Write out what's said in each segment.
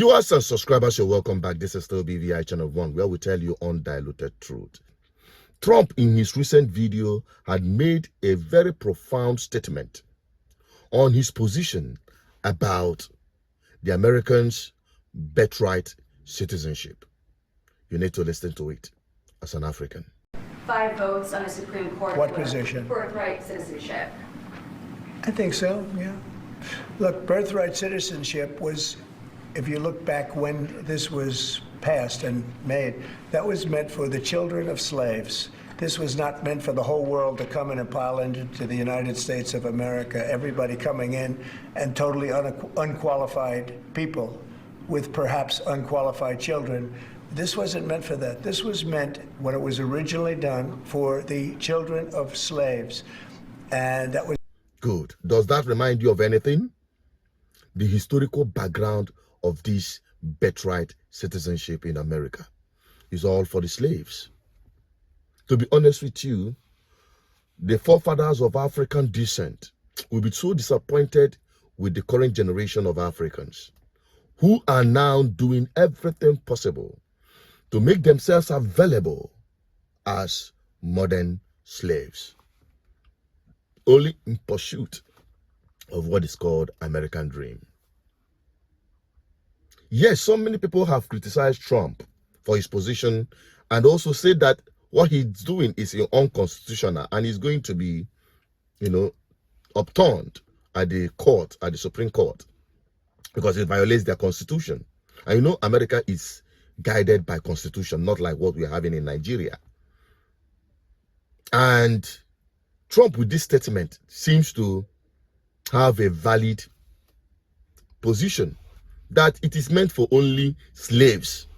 Viewers and subscribers, you're welcome back. This is still BVI Channel 1, where we tell you undiluted truth. Trump, in his recent video, had made a very profound statement on his position about the Americans' birthright citizenship. You need to listen to it as an African. 5 votes on a Supreme Court. What position? Birthright citizenship. I think so, yeah. Look, birthright citizenship was, if you look back when this was passed and made, that was meant for the children of slaves. This was not meant for the whole world to come in and pile into the United States of America, everybody coming in and totally unqualified people with perhaps unqualified children. This wasn't meant for that. This was meant, when it was originally done, for the children of slaves. And that was good. Does that remind you of anything? The historical background of this birthright citizenship in America is all for the slaves. To be honest with you, the forefathers of African descent will be so disappointed with the current generation of Africans who are now doing everything possible to make themselves available as modern slaves, only in pursuit of what is called American dream. Yes, so many people have criticized Trump for his position and also said that what he's doing is unconstitutional and is going to be, upturned at the court, at the Supreme Court, because it violates their constitution. And America is guided by constitution, not like what we're having in Nigeria. And Trump, with this statement, seems to have a valid position that it is meant for only slaves.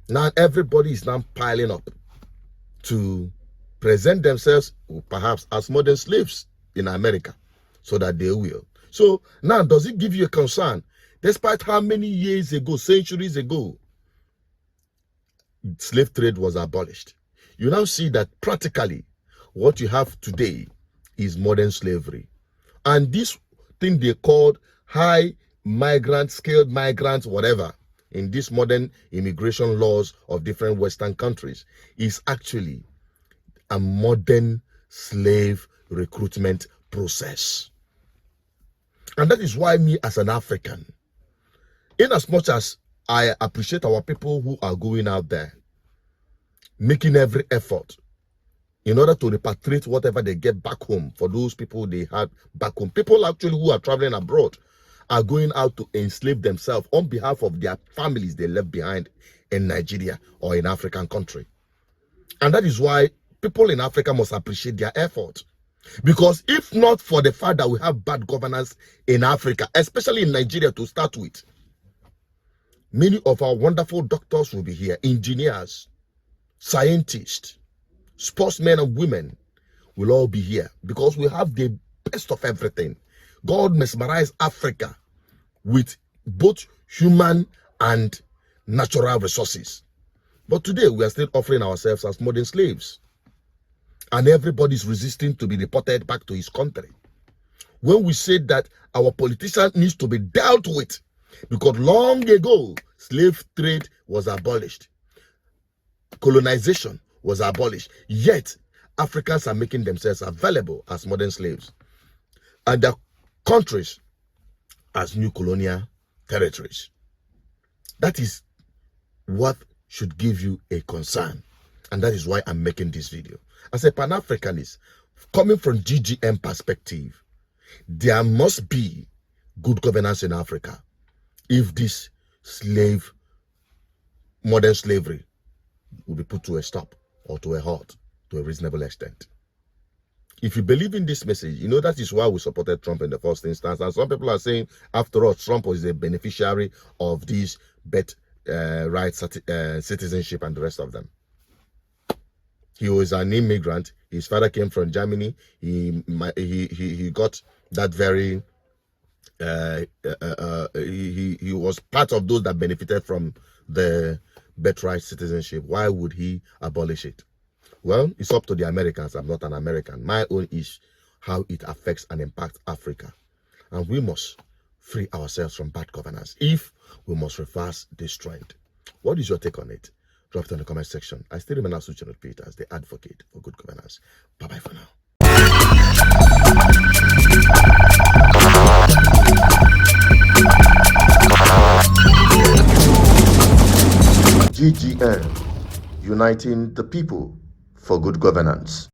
Now everybody is now piling up to present themselves perhaps as modern slaves in America, so that they will. So now, does it give you a concern? Despite how many years ago, centuries ago, slave trade was abolished, you now see that practically what you have today is modern slavery. And this thing they called high migrants, skilled migrants, whatever, in these modern immigration laws of different Western countries is actually a modern slave recruitment process. And that is why me as an African, in as much as I appreciate our people who are going out there, making every effort in order to repatriate whatever they get back home for those people they had back home. People actually who are traveling abroad are going out to enslave themselves on behalf of their families they left behind in Nigeria or in African country. And that is why people in Africa must appreciate their effort. Because if not for the fact that we have bad governance in Africa, especially in Nigeria to start with, many of our wonderful doctors will be here, engineers, scientists, sportsmen and women will all be here, because we have the best of everything. God mesmerized Africa with both human and natural resources. But today we are still offering ourselves as modern slaves. And everybody is resisting to be deported back to his country. When we said that our politician needs to be dealt with, because long ago, slave trade was abolished. Colonization was abolished. Yet, Africans are making themselves available as modern slaves. And their countries as new colonial territories. That is what should give you a concern. And that is why I'm making this video. As a Pan-Africanist, coming from GGM perspective, there must be good governance in Africa if this modern slavery will be put to a stop or to a halt to a reasonable extent. If you believe in this message, that is why we supported Trump in the first instance. And some people are saying, after all, Trump was a beneficiary of this birthright citizenship and the rest of them. He was an immigrant. His father came from Germany. He got that very. He was part of those that benefited from the birthright citizenship. Why would he abolish it? Well, it's up to the Americans. I'm not an American. My own is how it affects and impacts Africa. And we must free ourselves from bad governance if we must reverse this trend. What is your take on it? Drop it in the comment section. I still remain Asuchinot Peters, the advocate for good governance. Bye-bye for now. GGN, uniting the people for good governance.